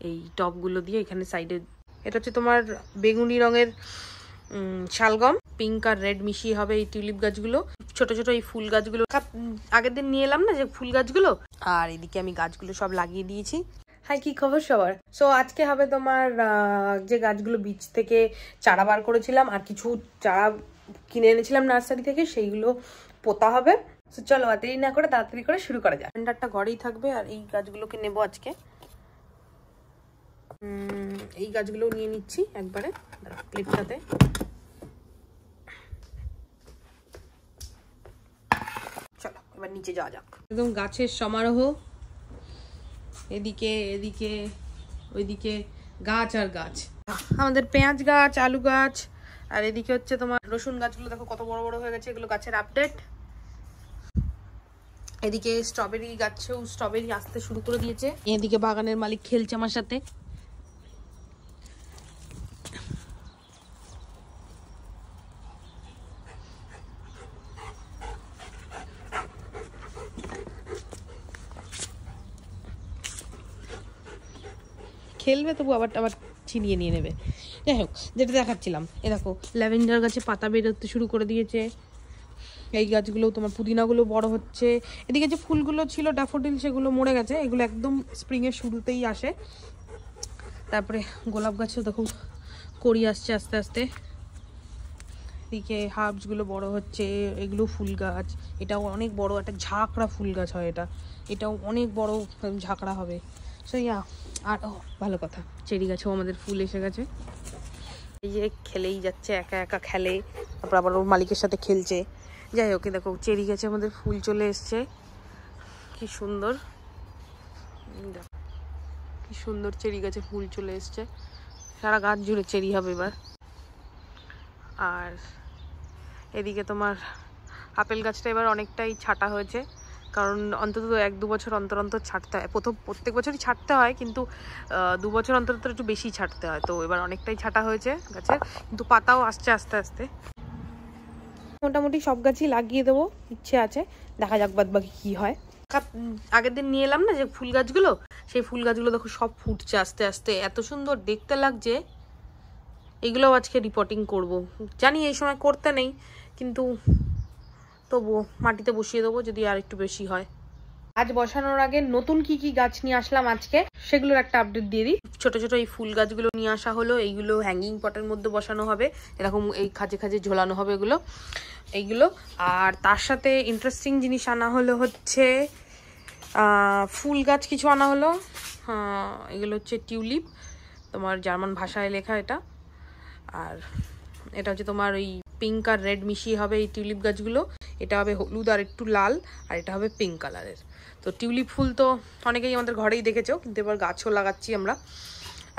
এই টবগুলো দিয়ে এখানে সাইডে। এটা হচ্ছে তোমার বেগুনি রঙের শালগম, পিঙ্ক আর রেড মিশিয়ে হবে এই টিউলিপ গাছগুলো। ছোট ছোট এই ফুল গাছগুলো আগের দিন নিয়ে এলাম না যে ফুল গাছগুলো, আর এদিকে আমি গাছগুলো সব লাগিয়ে দিয়েছি। হাই, কি খবর সবার? সো আজকে হবে তোমার যে গাছগুলো বীজ থেকে চারা বার করেছিলাম আর কিছু চারা কিনে এনেছিলাম নার্সারি থেকে, সেইগুলো পোতা হবে। তো চলো দেরি না করে তাড়াতাড়ি করে শুরু করা যায়। ঠান্ডাটা ঘরেই থাকবে আর এই গাছগুলোকে নেব আজকে। এই গাছগুলো নিয়ে নিচ্ছি একবারে প্লেটটাতে। চলো এবার নিচে যাওয়া যাক। একদম গাছের সমারোহ, এদিকে এদিকে ওইদিকে গাছ আর গাছ। আমাদের পেঁয়াজ গাছ, আলু গাছ, আর এদিকে হচ্ছে তোমার রসুন গাছগুলো দেখো কত বড় বড় হয়ে গেছে, এগুলো গাছের আপডেট। এদিকে স্ট্রবেরি গাছেও স্ট্রবেরি আসতে শুরু করে দিয়েছে। এদিকে বাগানের মালিক খেলছে আমার সাথে। খেলবে তবু আবার ছিনিয়ে নিয়ে নেবে। যাই হোক, যেটা দেখাচ্ছিলাম, এ দেখো ল্যাভেন্ডার গাছে পাতা বেরোতে শুরু করে দিয়েছে। এই গাছগুলো তোমার পুদিনাগুলো বড় হচ্ছে। এদিকে যে ফুলগুলো ছিল ড্যাফোডিল, সেগুলো মরে গেছে, এগুলো একদম স্প্রিংয়ের শুরুতেই আসে। তারপরে গোলাপ গাছেও দেখো কড়ি আসছে আস্তে আস্তে। এদিকে হার্বসগুলো বড় হচ্ছে, এগুলো ফুল গাছ। এটাও অনেক বড় একটা ঝাঁকড়া ফুল গাছ হয়, এটাও অনেক বড় ঝাঁকড়া হবে। সো আর ভালো কথা, চেরি গাছেও আমাদের ফুল এসে গেছে। এই যে খেলেই যাচ্ছে, একা একা খেলে, তারপর আবার ওর মালিকের সাথে খেলছে। যাই হোক, দেখো চেরি গাছে আমাদের ফুল চলে এসছে, কি সুন্দর, কি সুন্দর চেরি গাছে ফুল চলে এসছে। সারা গাছ জুড়ে চেরি হবে এবার। আর এদিকে তোমার আপেল গাছটা এবার অনেকটাই ছাটা হয়েছে, কারণ অন্তত 1-2 বছর অন্তর অন্তর ছাড়তে হয়। প্রত্যেক বছরই ছাড়তে হয়, কিন্তু 2 বছর অন্তর অন্তর একটু বেশি ছাড়তে হয়। তো এবার অনেকটাই ছাটা হয়েছে গাছের, কিন্তু পাতাও আসছে আস্তে আস্তে। মোটামুটি সব গাছই লাগিয়ে দেবো, ইচ্ছে আছে, দেখা যাক বাদ বাকি কি হয়। আগের দিন নিয়ে এলাম না যে ফুল গাছগুলো, সেই ফুল গাছগুলো দেখো সব ফুটছে আস্তে আস্তে, এত সুন্দর দেখতে লাগছে। এগুলোও আজকে রিপোর্টিং করব, জানি এই সময় করতে নেই, কিন্তু তবুও মাটিতে বসিয়ে দেবো যদি আর একটু বেশি হয়। আজ বসানোর আগে নতুন কি কি গাছ নিয়ে আসলাম আজকে, সেগুলোর একটা আপডেট দিয়ে দিই। ছোট ছোট এই ফুল গাছগুলো নিয়ে আসা হলো, এইগুলো হ্যাঙ্গিং পটের মধ্যে বসানো হবে, এরকম এই খাঁজে খাঁজে ঝোলানো হবে এইগুলো। আর তার সাথে ইন্টারেস্টিং জিনিস আনা হলো হচ্ছে ফুল গাছ কিছু আনা হলো। এগুলো হচ্ছে টিউলিপ, তোমার জার্মান ভাষায় লেখা এটা। আর এটা হচ্ছে তোমার ওই পিঙ্ক আর রেড মিশিয়ে হবে এই টিউলিপ গাছগুলো। এটা হবে হলুদ আর একটু লাল, আর এটা হবে পিঙ্ক কালারের। তো টিউলিপ ফুল তো অনেকেই আমাদের ঘরেই দেখেছো, কিন্তু এবার গাছও লাগাচ্ছি আমরা।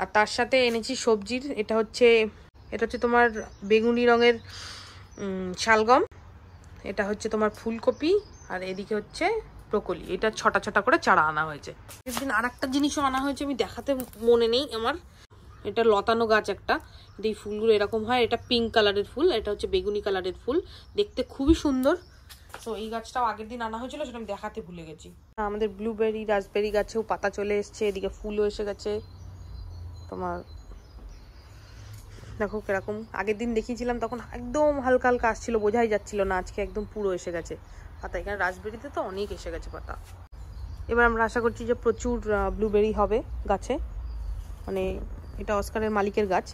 আর তার সাথে এনেছি সবজির, এটা হচ্ছে তোমার বেগুনি রঙের শালগম, এটা হচ্ছে তোমার ফুলকপি, আর এদিকে হচ্ছে ব্রোকলি। এটা ছটা ছটা করে চারা আনা হয়েছে। একদিন আর একটা জিনিসও আনা হয়েছে, আমি দেখাতে মনে নেই আমার। এটা লতানো গাছ একটা, এই ফুলগুলো এরকম হয়। এটা পিঙ্ক কালারের ফুল, এটা হচ্ছে বেগুনি কালারের ফুল, দেখতে খুবই সুন্দর। তো এই গাছটাও আগের দিন আনা হয়েছিল, সেটা আমি দেখাতে ভুলে গেছি। আমাদের ব্লুবেরি রাসবেরি গাছেও পাতা চলে এসছে, এদিকে ফুলও এসে গেছে। তোমার দেখো কিরকম, আগের দিন দেখিয়েছিলাম তখন একদম হালকা হালকা আসছিল, বোঝাই যাচ্ছিল না, আজকে একদম পুরো এসে গেছে পাতা। এখানে রাসবেরিতে তো অনেক এসে গেছে পাতা। এবার আমরা আশা করছি যে প্রচুর ব্লুবেরি হবে গাছে, মানে এটা অস্কারের মালিকের গাছ।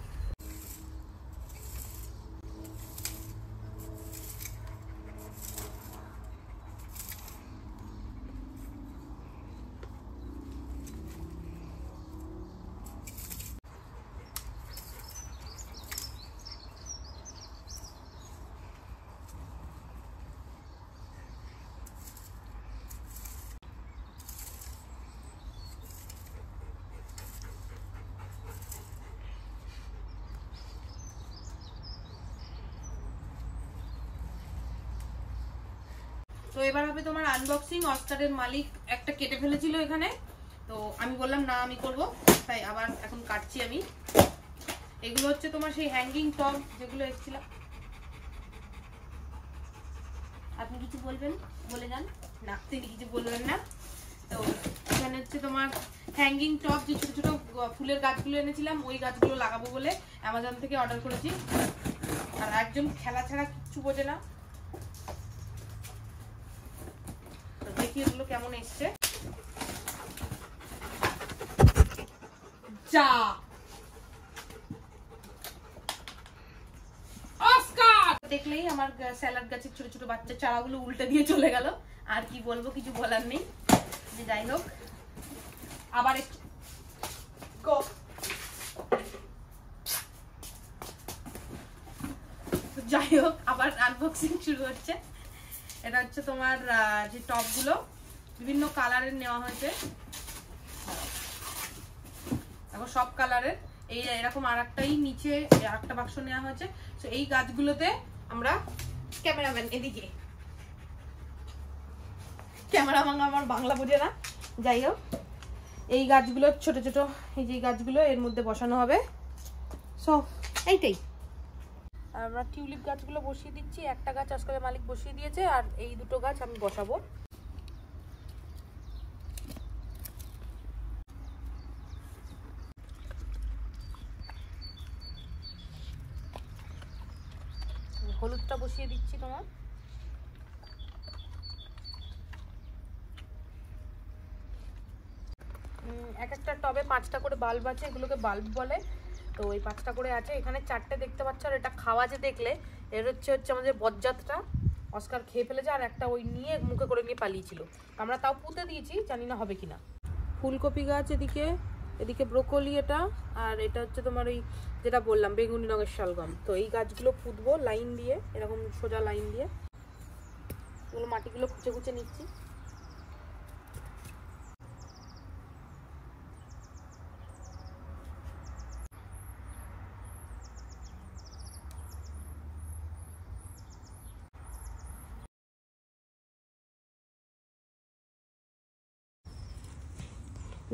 তো এবার হবে তোমার আনবক্সিং। অস্কারের মালিক একটা কেটে ফেলেছিল এখানে, তো আমি বললাম না আমি করব, তাই আবার এখন কাটছি আমি। এগুলো হচ্ছে তোমার সেই হ্যাঙ্গিং টব যেগুলো এসেছিল। আপনি কিছু বলবেন? বলে যান না, তিনি কিছু বলবেন না। তো এখানে হচ্ছে তোমার হ্যাঙ্গিং টব, যে ছোট ছোট ফুলের গাছগুলো এনেছিলাম, ওই গাছগুলো লাগাবো বলে অ্যামাজন থেকে অর্ডার করেছি। আর একজন খেলা ছাড়া কিচ্ছু বোঝে না, দেখি এগুলো কেমন এসছে। যা দেখলেই আমার স্যালাড গাছের ছোট ছোট বাচ্চা চারাগুলো উল্টে দিয়ে চলে গেল। আর কি বলবো, কিছু বলার নেই। যে যাই হোক, আবার আবার আনবক্সিং শুরু হচ্ছে। এটা হচ্ছে তোমার যে টপগুলো বিভিন্ন কালারের নেওয়া হয়েছে, এখন সব কালারের। এই এরকম আর একটাই নিচে আরেকটা বাক্স নেওয়া হয়েছে। তো এই গাছগুলোতে আমরা ক্যামেরাম্যান, এদিকে ক্যামেরাম্যান আমার বাংলা বোঝে না, যাই হোক এই গাছগুলো ছোট ছোট, এই যে গাছগুলো এর মধ্যে বসানো হবে। সো এইটাই আমরা টিউলিপ গাছগুলো বসিয়ে দিচ্ছি। একটা গাছ আজকালের মালিক বসিয়ে দিয়েছে, আর এই দুটো গাছ আমি বসাবো। হলুদটা বসিয়ে দিচ্ছি তোমার। এক একটা টবে 5টা করে বাল্ব আছে, এগুলোকে বাল্ব বলে। তো ওই 5টা করে আছে, এখানে 4টে দেখতে পাচ্ছ। আর এটা খাওয়া যে দেখলে, এর হচ্ছে আমাদের বজ্জাতটা অস্কার খেয়ে ফেলেছে, আর একটা ওই নিয়ে মুখে করে নিয়ে পালিয়েছিল। আমরা তাও পুঁতে দিয়েছি, জানি না হবে কিনা। ফুলকপি গাছ এদিকে, এদিকে ব্রোকলি এটা, আর এটা হচ্ছে তোমার ওই যেটা বললাম বেগুনি রঙের শালগম। তো এই গাছগুলো পুঁতবো লাইন দিয়ে, এরকম সোজা লাইন দিয়ে। এগুলো মাটিগুলো খুঁচে খুঁচে নিচ্ছি।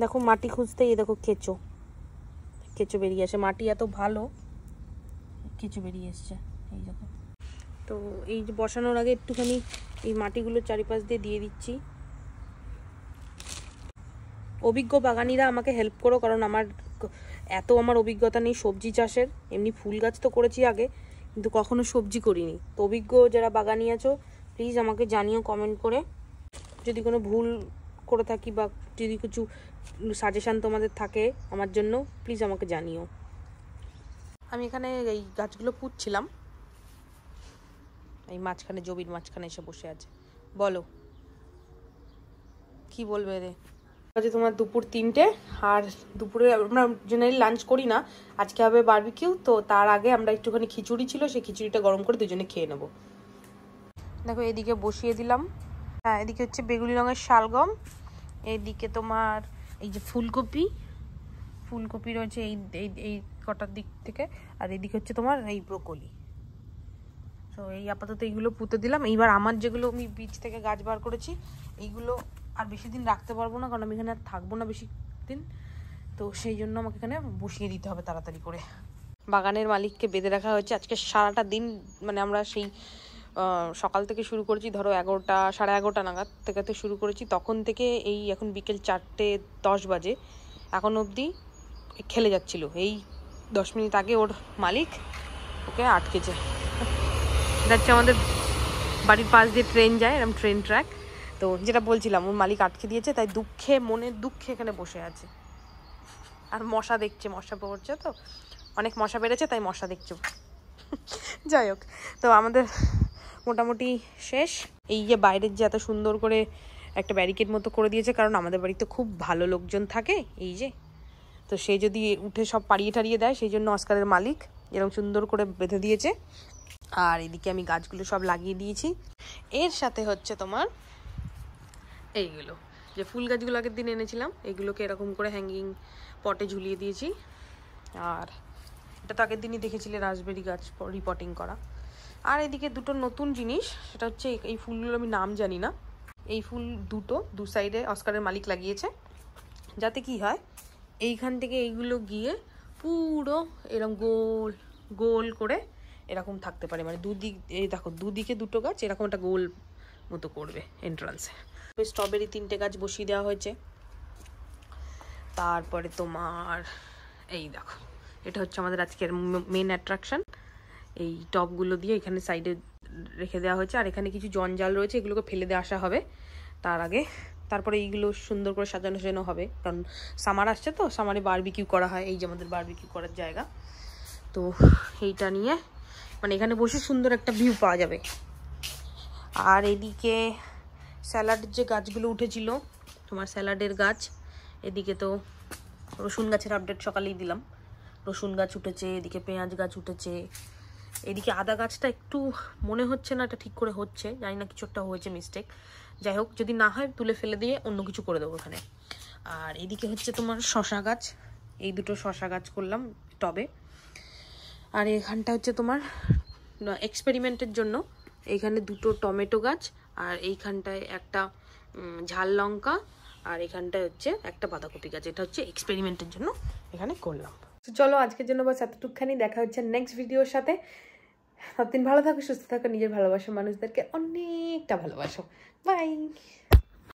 দেখো মাটি খুঁজতে, এই দেখো কেঁচো কেঁচো বেরিয়ে আসে। মাটি এত ভালো, কেঁচো বেরিয়ে এসছে এই দেখো। তো এই যে বসানোর আগে একটুখানি এই মাটিগুলো চারিপাশ দিয়ে দিচ্ছি। অভিজ্ঞ বাগানিরা আমাকে হেল্প করো, কারণ আমার অভিজ্ঞতা নেই সবজি চাষের। এমনি ফুল গাছ তো করেছি আগে, কিন্তু কখনো সবজি করিনি। তো অভিজ্ঞ যারা বাগানি আছো, প্লিজ আমাকে জানিও কমেন্ট করে। যদি কোনো ভুল করে থাকি বা যদি কিছু সাজেশান তোমাদের থাকে আমার জন্য, প্লিজ আমাকে জানিও। আমি এখানে এই গাছগুলো পুঁতছিলাম। এই মাঝখানে, জমির মাঝখানে এসে বসে আছে। বলো কি বলবে রে? আজ তোমার দুপুর 3টে, আর দুপুরে আমরা জেনারেলি লাঞ্চ করি না, আজকে হবে বারবিকিউ। তো তার আগে আমরা একটুখানি খিচুড়ি ছিল, সেই খিচুড়িটা গরম করে দুজনে খেয়ে নেবো। দেখো এদিকে বসিয়ে দিলাম। হ্যাঁ, এদিকে হচ্ছে বেগুনি রঙের শালগম, এইদিকে তোমার এই যে ফুলকপি রয়েছে এই কটার দিক থেকে, আর এদিকে হচ্ছে তোমার এই ব্রোকলি। তো এই আপাতত এইগুলো পুঁতে দিলাম। এইবার আমার যেগুলো আমি বীজ থেকে গাছ বার করেছি, এইগুলো আর বেশি দিন রাখতে পারবো না, কারণ আমি এখানে আর থাকবো না বেশি দিন। তো সেই জন্য আমাকে এখানে বসিয়ে দিতে হবে তাড়াতাড়ি করে। বাগানের মালিককে বেঁধে রাখা হয়েছে আজকে সারাটা দিন। মানে আমরা সেই সকাল থেকে শুরু করেছি, ধরো 11টা সাড়ে 11টা নাগাদ থেকে শুরু করেছি, তখন থেকে এই এখন বিকেল 4:10 বাজে, এখন অবধি খেলে যাচ্ছিল। এই 10 মিনিট আগে ওর মালিক ওকে আটকেছে। যাচ্ছে আমাদের বাড়ির পাশ দিয়ে ট্রেন যায়, এরকম ট্রেন ট্র্যাক। তো যেটা বলছিলাম, ওর মালিক আটকে দিয়েছে, তাই মনের দুঃখে এখানে বসে আছে। আর মশা দেখছে, মশা পড়ছে, তো অনেক মশা বেড়েছে, তাই মশা দেখছে। যাই হোক, তো আমাদের মোটামুটি শেষ। এই যে বাইরের যে এত সুন্দর করে একটা ব্যারিকেড মতো করে দিয়েছে, কারণ আমাদের বাড়িতে খুব ভালো লোকজন থাকে, এই যে, তো সে যদি উঠে সব পাড়িয়ে টাড়িয়ে দেয়, সেই জন্য অস্কারের মালিক এরকম সুন্দর করে বেঁধে দিয়েছে। আর এদিকে আমি গাছগুলো সব লাগিয়ে দিয়েছি। এর সাথে হচ্ছে তোমার এইগুলো যে ফুল গাছগুলো আগের দিন এনেছিলাম, এগুলোকে এরকম করে হ্যাঙ্গিং পটে ঝুলিয়ে দিয়েছি। আর এটা তো আগের দিনই দেখেছিলে, রাসবেরি গাছ রিপটিং করা। আর এদিকে দুটো নতুন জিনিস, সেটা হচ্ছে এই ফুলগুলো আমি নাম জানি না। এই ফুল দু সাইডে অস্কারের মালিক লাগিয়েছে, যাতে কি হয়, এইখান থেকে এইগুলো গিয়ে পুরো এরকম গোল গোল করে এরকম থাকতে পারে। মানে দুদিক, এই দেখো দুদিকে দুটো গাছ এরকম একটা গোল মতো করবে এন্ট্রান্সে। স্ট্রবেরি 3টে গাছ বসিয়ে দেওয়া হয়েছে। তারপরে তোমার এই দেখো, এটা হচ্ছে আমাদের আজকের মেন অ্যাট্রাকশন। এই টবগুলো দিয়ে এখানে সাইডে রেখে দেওয়া হয়েছে, আর এখানে কিছু জঞ্জাল রয়েছে, এগুলোকে ফেলে দিয়ে আসা হবে তার আগে। তারপরে এইগুলো সুন্দর করে সাজানো হবে, কারণ সামার আসছে তো, সামারে বারবিকিউ করা হয়। এই যে আমাদের বারবিকিউ করার জায়গা, তো এইটা নিয়ে মানে এখানে বসে সুন্দর একটা ভিউ পাওয়া যাবে। আর এদিকে স্যালাডের যে গাছগুলো উঠেছিল, তোমার স্যালাডের গাছ, এদিকে তো রসুন গাছের আপডেট সকালেই দিলাম, রসুন গাছ উঠেছে, এদিকে পেঁয়াজ গাছ উঠেছে, এদিকে আদা গাছটা একটু মনে হচ্ছে না এটা ঠিক করে হচ্ছে, জানি না কিছু একটা হয়েছে মিস্টেক, যাই হোক যদি না হয় তুলে ফেলে দিয়ে অন্য কিছু করে দেবো এখানে। আর এদিকে হচ্ছে তোমার শশা গাছ, এই দুটো শশা গাছ করলাম টবে। আর এখানটা হচ্ছে তোমার এক্সপেরিমেন্টের জন্য এইখানে দুটো টমেটো গাছ, আর এইখানটায় একটা ঝাল লঙ্কা, আর এখানটায় হচ্ছে একটা বাঁধাকপি গাছ। এটা হচ্ছে এক্সপেরিমেন্টের জন্য এখানে করলাম। তো চলো আজকের জন্য বাস এতটুকখানি, দেখা হচ্ছে নেক্সট ভিডিওর সাথে। ততদিন ভালো থাকো, সুস্থ থাকো, নিজের ভালোবাসা মানুষদেরকে অনেকটা ভালোবাসো। বাই।